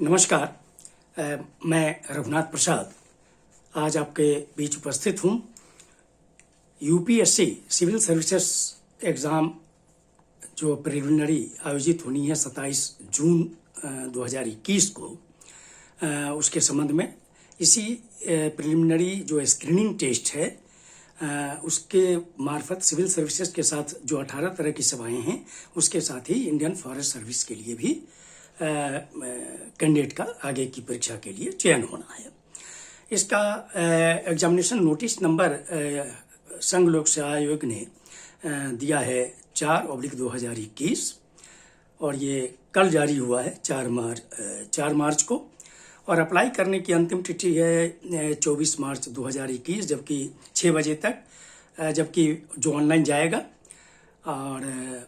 नमस्कार। मैं रघुनाथ प्रसाद आज आपके बीच उपस्थित हूँ। यूपीएससी सिविल सर्विसेज एग्ज़ाम जो प्रिलिमिनरी आयोजित होनी है 27 जून 2021 को, उसके संबंध में इसी प्रिलिमिनरी जो स्क्रीनिंग टेस्ट है उसके मार्फत सिविल सर्विसेज के साथ जो 18 तरह की सेवाएं हैं उसके साथ ही इंडियन फॉरेस्ट सर्विस के लिए भी कैंडिडेट का आगे की परीक्षा के लिए चयन होना है। इसका एग्जामिनेशन नोटिस नंबर संघ लोक सेवा आयोग ने दिया है 4/2021 और ये कल जारी हुआ है 4 मार्च को, और अप्लाई करने की अंतिम तिथि है 24 मार्च 2021 जबकि 6 बजे तक, जबकि जो ऑनलाइन जाएगा। और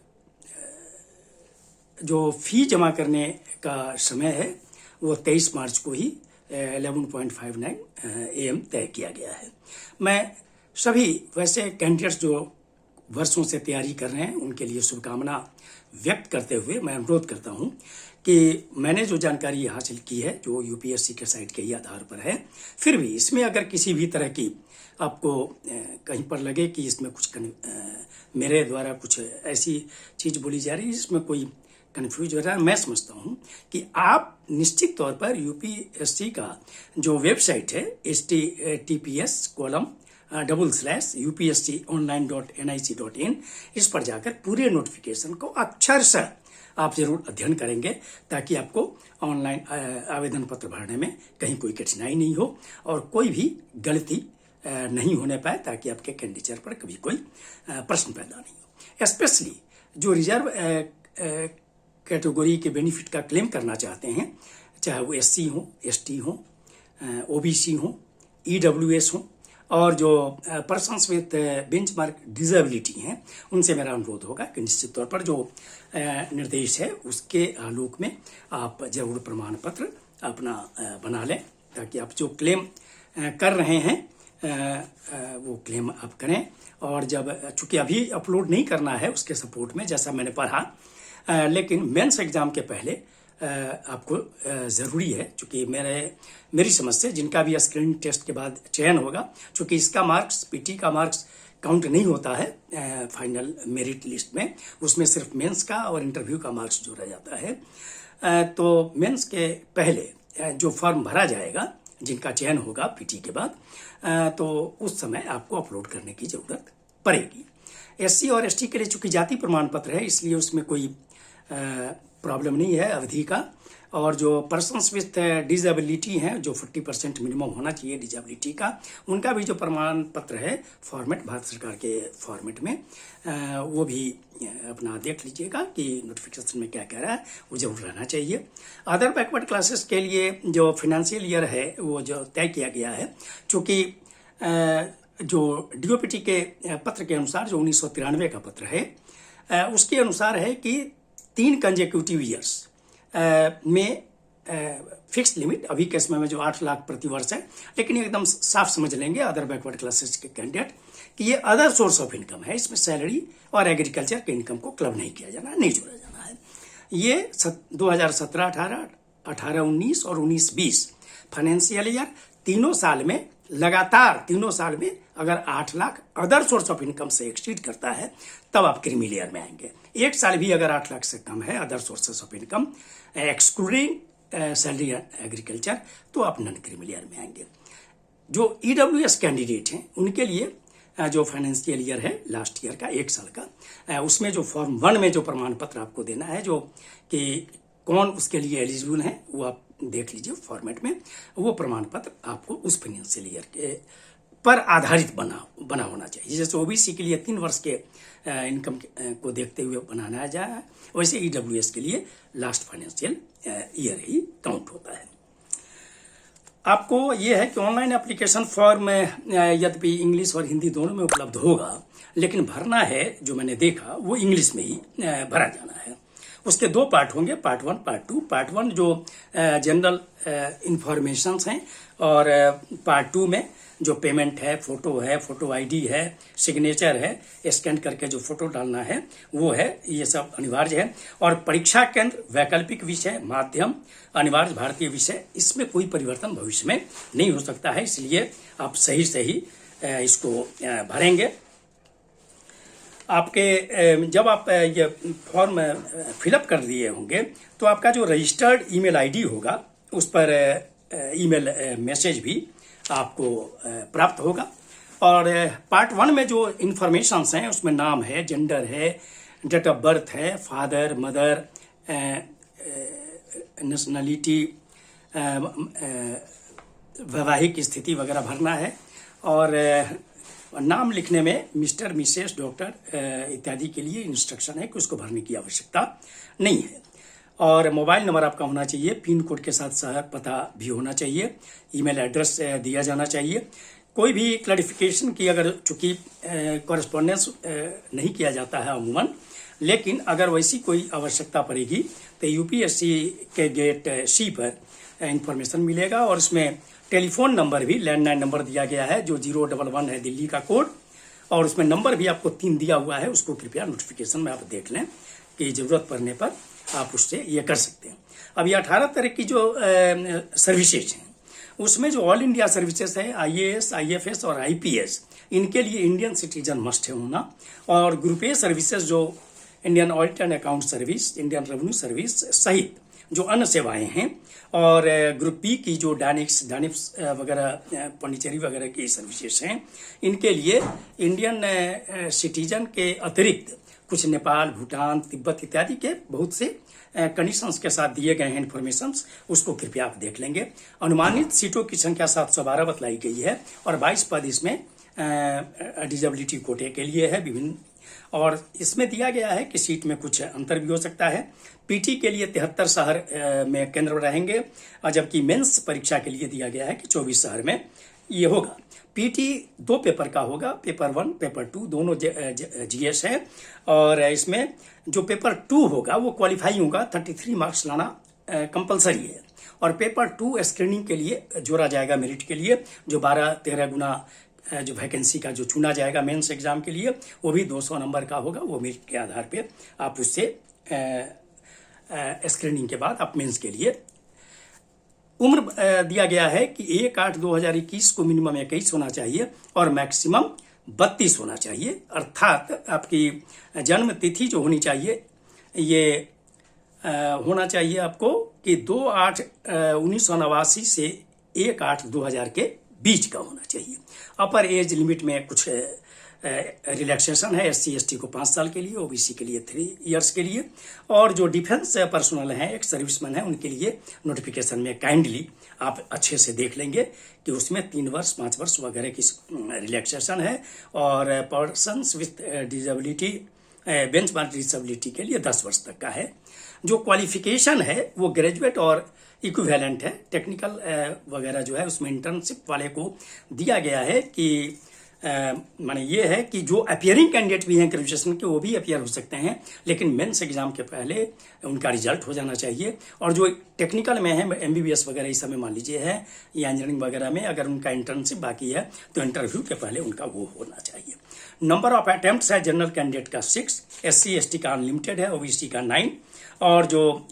जो फी जमा करने का समय है वो 23 मार्च को ही 11:59 AM तय किया गया है। मैं सभी वैसे कैंडिडेट्स जो वर्षों से तैयारी कर रहे हैं उनके लिए शुभकामना व्यक्त करते हुए मैं अनुरोध करता हूं कि मैंने जो जानकारी हासिल की है जो यूपीएससी के साइट के ही आधार पर है, फिर भी इसमें अगर किसी भी तरह की आपको कहीं पर लगे कि इसमें कुछ मेरे द्वारा कुछ ऐसी चीज़ बोली जा रही है जिसमें कोई कन्फ्यूज हो रहा है, मैं समझता हूं कि आप निश्चित तौर पर यूपीएससी का जो वेबसाइट है https://upsconline.nic.in इस पर जाकर पूरे नोटिफिकेशन को अक्षरशः आप जरूर अध्ययन करेंगे ताकि आपको ऑनलाइन आवेदन पत्र भरने में कहीं कोई कठिनाई नहीं हो और कोई भी गलती नहीं होने पाए, ताकि आपके कैंडिडेचर पर कभी कोई प्रश्न पैदा नहीं हो। स्पेशली जो रिजर्व कैटेगरी के बेनिफिट का क्लेम करना चाहते हैं, चाहे वो एससी हो, एसटी हो, ओबीसी हो, ईडब्ल्यूएस हो, और जो पर्सन्स विद बेंचमार्क डिसेबिलिटी हैं, उनसे मेरा अनुरोध होगा कि निश्चित तौर पर जो निर्देश है उसके आलोक में आप जरूर प्रमाण पत्र अपना बना लें, ताकि आप जो क्लेम कर रहे हैं वो क्लेम आप करें। और जब चूंकि अभी अपलोड नहीं करना है उसके सपोर्ट में, जैसा मैंने पढ़ा, लेकिन मेंस एग्जाम के पहले आपको ज़रूरी है, चूँकि मेरी समझ से जिनका भी स्क्रीनिंग टेस्ट के बाद चयन होगा, चूँकि इसका मार्क्स पीटी का मार्क्स काउंट नहीं होता है फाइनल मेरिट लिस्ट में, उसमें सिर्फ मेंस का और इंटरव्यू का मार्क्स जोड़ा जाता है। तो मेंस के पहले जो फॉर्म भरा जाएगा, जिनका चयन होगा पीटी के बाद, तो उस समय आपको अपलोड करने की ज़रूरत पड़ेगी। एससी और एसटी के लिए चूँकि जाति प्रमाण पत्र है, इसलिए उसमें कोई प्रॉब्लम नहीं है अवधि का। और जो पर्सन्स विथ डिसेबिलिटी हैं, जो 40% मिनिमम होना चाहिए डिसेबिलिटी का, उनका भी जो प्रमाण पत्र है फॉर्मेट भारत सरकार के फॉर्मेट में, वो भी अपना देख लीजिएगा कि नोटिफिकेशन में क्या कह रहा है, वो जरूर रहना चाहिए। अदर बैकवर्ड क्लासेस के लिए जो फाइनेंशियल ईयर है वो जो तय किया गया है, चूँकि जो डीओपीटी के पत्र के अनुसार जो 1993 का पत्र है, उसके अनुसार है कि 3 कंजेक्यूटिव ईयर्स में फिक्स लिमिट अभी के समय में जो 8 लाख प्रति वर्ष है, लेकिन एकदम साफ समझ लेंगे अदर बैकवर्ड क्लासेस के कैंडिडेट कि ये अदर सोर्स ऑफ इनकम है, इसमें सैलरी और एग्रीकल्चर के इनकम को क्लब नहीं किया जाना, नहीं जोड़ा जाना है। ये 2017-18, 18-19 और 19-20 फाइनेंशियल ईयर तीनों साल में लगातार, तीनों साल में अगर 8 lakh other source of income से एक्सीड करता है तब आप क्रीमी लेयर में आएंगे। एक साल भी अगर 8 लाख से कम है other sources of income excluding salary agriculture, तो आप नॉन क्रीमी लेयर में आएंगे। जो ईडब्ल्यूएस कैंडिडेट हैं उनके लिए जो फाइनेंशियल ईयर है लास्ट ईयर का 1 साल का, उसमें जो फॉर्म 1 में जो प्रमाण पत्र आपको देना है, जो कि कौन उसके लिए एलिजिबल है, वो आप देख लीजिए फॉर्मेट में। वो प्रमाण पत्र आपको उस फाइनेंशियल ईयर के पर आधारित बना होना चाहिए। जैसे ओबीसी के लिए 3 वर्ष के इनकम को देखते हुए बनाना जाए, वैसे ईडब्ल्यूएस के लिए लास्ट फाइनेंशियल ईयर ही काउंट होता है। आपको ये है कि ऑनलाइन एप्लीकेशन फॉर्म यद्यपि इंग्लिश और हिंदी दोनों में उपलब्ध होगा, लेकिन भरना है जो मैंने देखा वो इंग्लिश में ही भरा जाना है। उसके 2 पार्ट होंगे, पार्ट 1 पार्ट 2। पार्ट 1 जो जनरल इंफॉर्मेशंस हैं, और पार्ट 2 में जो पेमेंट है, फोटो आईडी है, सिग्नेचर है, स्कैन करके जो फोटो डालना है वो है, ये सब अनिवार्य है। और परीक्षा केंद्र, वैकल्पिक विषय, माध्यम, अनिवार्य भारतीय विषय, इसमें कोई परिवर्तन भविष्य में नहीं हो सकता है, इसलिए आप सही इसको भरेंगे। आपके जब आप ये फॉर्म फिलअप कर दिए होंगे तो आपका जो रजिस्टर्ड ईमेल आईडी होगा उस पर ईमेल मैसेज भी आपको प्राप्त होगा। और पार्ट 1 में जो इन्फॉर्मेशंस हैं उसमें नाम है, जेंडर है, डेट ऑफ बर्थ है, फादर मदर, नेशनलिटी, वैवाहिक स्थिति वगैरह भरना है। और नाम लिखने में मिस्टर, मिसेस, डॉक्टर इत्यादि के लिए इंस्ट्रक्शन है कि उसको भरने की आवश्यकता नहीं है। और मोबाइल नंबर आपका होना चाहिए, पिन कोड के साथ शहर पता भी होना चाहिए, ईमेल एड्रेस दिया जाना चाहिए। कोई भी क्लैरिफिकेशन की अगर चूंकि कॉरेस्पॉन्डेंस नहीं किया जाता है अमूमन, लेकिन अगर वैसी कोई आवश्यकता पड़ेगी तो यूपीएससी के गेट सी पर इंफॉर्मेशन मिलेगा। और इसमें टेलीफोन नंबर भी, लैंडलाइन नंबर दिया गया है जो 011 है दिल्ली का कोड, और उसमें नंबर भी आपको 3 दिया हुआ है, उसको कृपया नोटिफिकेशन में आप देख लें कि जरूरत पड़ने पर आप उससे ये कर सकते हैं। अब ये 18 तरह की जो सर्विसेज हैं उसमें जो ऑल इंडिया सर्विसेज है, आईएएस, आईएफएस और आईपीएस, इनके लिए इंडियन सिटीजन मस्ट है होना। और ग्रुप ए सर्विसेज जो Indian audit and account service, Indian revenue service सहित जो अन्य सेवाएं हैं, और ग्रुप बी की जो डानिक्स वगैरह, पांडिचेरी वगैरह की सर्विसेज हैं, इनके लिए इंडियन सिटीजन के अतिरिक्त कुछ नेपाल, भूटान, तिब्बत इत्यादि के बहुत से कंडीशंस के साथ दिए गए हैं इन्फॉर्मेशंस, उसको कृपया आप देख लेंगे। अनुमानित सीटों की संख्या 712 बतलाई गई है और 22 पद इसमें डिजेबिलिटी कोटे के लिए है विभिन्न। और इसमें दिया गया है कि सीट में कुछ अंतर भी हो सकता है। पीटी के लिए 73 शहर में केंद्र रहेंगे, और जबकि मेंस परीक्षा के लिए दिया गया है कि 24 शहर में ये होगा। पीटी 2 पेपर का होगा, पेपर 1, पेपर 2 दोनों जीएस है। और इसमें जो पेपर 2 होगा वो क्वालिफाइंग होगा, 33 मार्क्स लाना कंपलसरी है। और पेपर 2 स्क्रीनिंग के लिए जोड़ा जाएगा मेरिट के लिए, जो 12-13 गुना जो वैकेंसी का जो चुना जाएगा मेंस एग्जाम के लिए, वो भी 200 नंबर का होगा। वो मेरिट के आधार पे आप उससे स्क्रीनिंग के बाद आप मेंस के लिए। उम्र दिया गया है कि 1/8/2021 को मिनिमम 21 होना चाहिए और मैक्सिमम 32 होना चाहिए। अर्थात आपकी जन्म तिथि जो होनी चाहिए ये होना चाहिए आपको कि 2/8/1989 से 1/8/2000 के बीच का होना चाहिए। अपर एज लिमिट में कुछ रिलैक्सेशन है, SC/ST को 5 साल के लिए, OBC के लिए 3 इयर्स के लिए। और जो डिफेंस पर्सनल हैं, एक सर्विसमैन है, उनके लिए नोटिफिकेशन में काइंडली आप अच्छे से देख लेंगे कि उसमें 3 वर्ष 5 वर्ष वगैरह की रिलैक्सेशन है। और persons with disability, benchmark disability के लिए 10 वर्ष तक का है। जो क्वालिफिकेशन है वो ग्रेजुएट और इक्विवेलेंट है। टेक्निकल वगैरह जो है उसमें इंटर्नशिप वाले को दिया गया है कि माने ये है कि जो अपियरिंग कैंडिडेट भी हैं ग्रेजुएशन के, वो भी अपियर हो सकते हैं, लेकिन मेंस एग्जाम के पहले उनका रिजल्ट हो जाना चाहिए। और जो टेक्निकल में है, MBBS वगैरह इस समय मान लीजिए है, या इंजीनियरिंग वगैरह में अगर उनका इंटर्नशिप बाकी है तो इंटरव्यू के पहले उनका वो होना चाहिए। नंबर ऑफ अटेम्प्ट्स है जनरल कैंडिडेट का 6, SC/ST का अनलिमिटेड है, OBC का 9, और जो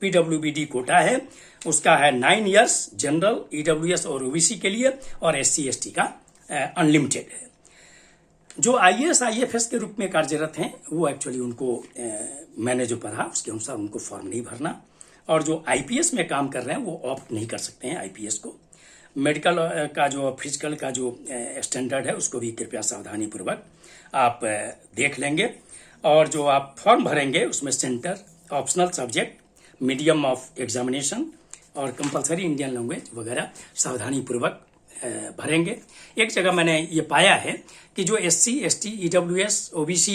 PWBD कोटा है उसका है 9 इयर्स जनरल, EWS और OBC के लिए, और SC/ST का अनलिमिटेड है। जो IAS IFS के रूप में कार्यरत हैं वो एक्चुअली उनको मैंने जो पढ़ा उसके अनुसार उनको फॉर्म नहीं भरना। और जो IPS में काम कर रहे हैं वो ऑप्ट नहीं कर सकते हैं IPS को। मेडिकल का जो फिजिकल का जो स्टैंडर्ड है उसको भी कृपया सावधानी पूर्वक आप देख लेंगे। और जो आप फॉर्म भरेंगे उसमें centre, optional subject, medium of examination और कंपलसरी इंडियन लैंग्वेज वगैरह सावधानी पूर्वक भरेंगे। एक जगह मैंने ये पाया है कि जो SC/ST, EWS, OBC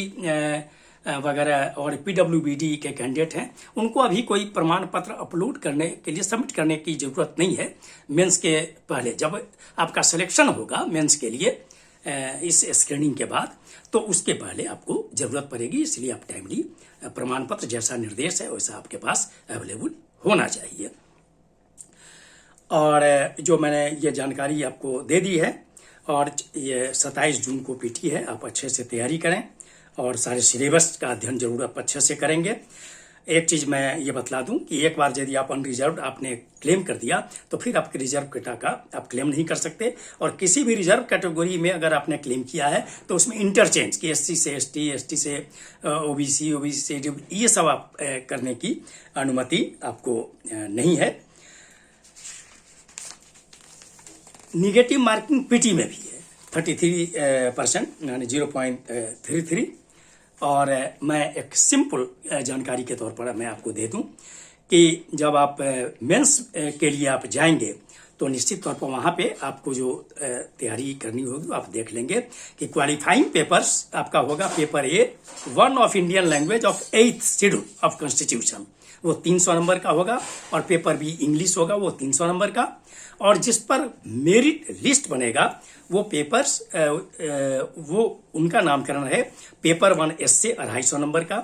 वगैरह और PWBD के कैंडिडेट हैं उनको अभी कोई प्रमाण पत्र अपलोड करने के लिए, सबमिट करने की जरूरत नहीं है। मेंस के पहले जब आपका सिलेक्शन होगा मेंस के लिए इस स्क्रीनिंग के बाद, तो उसके पहले आपको जरूरत पड़ेगी, इसलिए आप टाइमली प्रमाण पत्र जैसा निर्देश है वैसा आपके पास अवेलेबल होना चाहिए। और जो मैंने ये जानकारी आपको दे दी है, और ये 27 जून को पीटी है, आप अच्छे से तैयारी करें और सारे सिलेबस का अध्ययन जरूर आप अच्छे से करेंगे। एक चीज मैं ये बतला दूं कि एक बार यदि आप अनरिजर्व आपने क्लेम कर दिया तो फिर आपके रिजर्व कोटा का आप क्लेम नहीं कर सकते, और किसी भी रिजर्व कैटेगरी में अगर आपने क्लेम किया है तो उसमें इंटरचेंज कि एससी से एसटी, एसटी से ओबीसी, ओबीसी से ये सब आप करने की अनुमति आपको नहीं है। निगेटिव मार्किंग पीटी में भी है 33% यानी 0.33। और मैं एक सिंपल जानकारी के तौर पर मैं आपको दे दूं कि जब आप मेंस के लिए आप जाएंगे तो निश्चित तौर पर वहां पे आपको जो तैयारी करनी होगी आप देख लेंगे कि क्वालिफाइंग पेपर्स आपका होगा paper A 1 of Indian language of 8th schedule of constitution, वो 300 नंबर का होगा, और पेपर बी इंग्लिश होगा वो 300 नंबर का, और जिस पर मेरिट लिस्ट बनेगा वो पेपर्स वो उनका नामकरण है पेपर 1 एस से 250 नंबर का,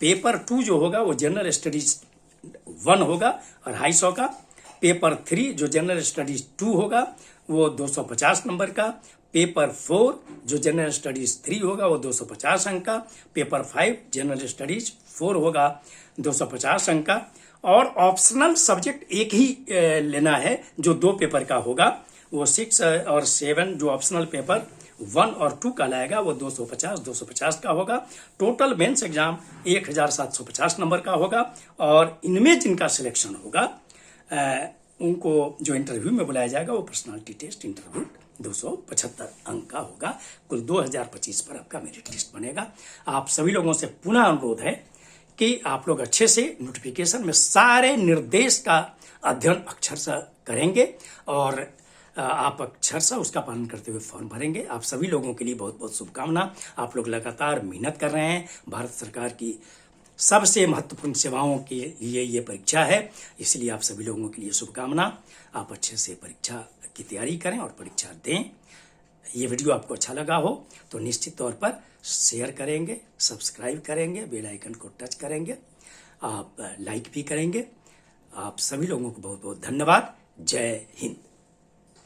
पेपर 2 जो होगा वो जनरल स्टडीज 1 होगा 250 का, पेपर 3 जो जनरल स्टडीज 2 होगा वो 250 नंबर का, पेपर 4 जो जनरल स्टडीज 3 होगा वो 250 अंक का, पेपर 5 जनरल स्टडीज 4 होगा 250 अंक का, और ऑप्शनल सब्जेक्ट एक ही लेना है जो 2 पेपर का होगा, वो 6 और 7 जो ऑप्शनल पेपर 1 और 2 का लाएगा वो 250 का होगा। टोटल मेंस एग्जाम 1750 नंबर का होगा, और इनमें जिनका सिलेक्शन होगा उनको जो इंटरव्यू में बुलाया जाएगा वो पर्सनालिटी टेस्ट इंटरव्यू 275 अंक का होगा। कुल 2025 पर आपका मेरिट लिस्ट बनेगा। आप सभी लोगों से पुनः अनुरोध है कि आप लोग अच्छे से नोटिफिकेशन में सारे निर्देश का अध्ययन अक्षरशः करेंगे, और आप अक्षरशः उसका पालन करते हुए फॉर्म भरेंगे। आप सभी लोगों के लिए बहुत बहुत शुभकामना। आप लोग लगातार मेहनत कर रहे हैं। भारत सरकार की सबसे महत्वपूर्ण सेवाओं के लिए ये परीक्षा है, इसलिए आप सभी लोगों के लिए शुभकामना। आप अच्छे से परीक्षा की तैयारी करें और परीक्षा दें। ये वीडियो आपको अच्छा लगा हो तो निश्चित तौर पर शेयर करेंगे, सब्सक्राइब करेंगे, बेल आइकन को टच करेंगे, आप लाइक भी करेंगे। आप सभी लोगों को बहुत बहुत धन्यवाद। जय हिंद।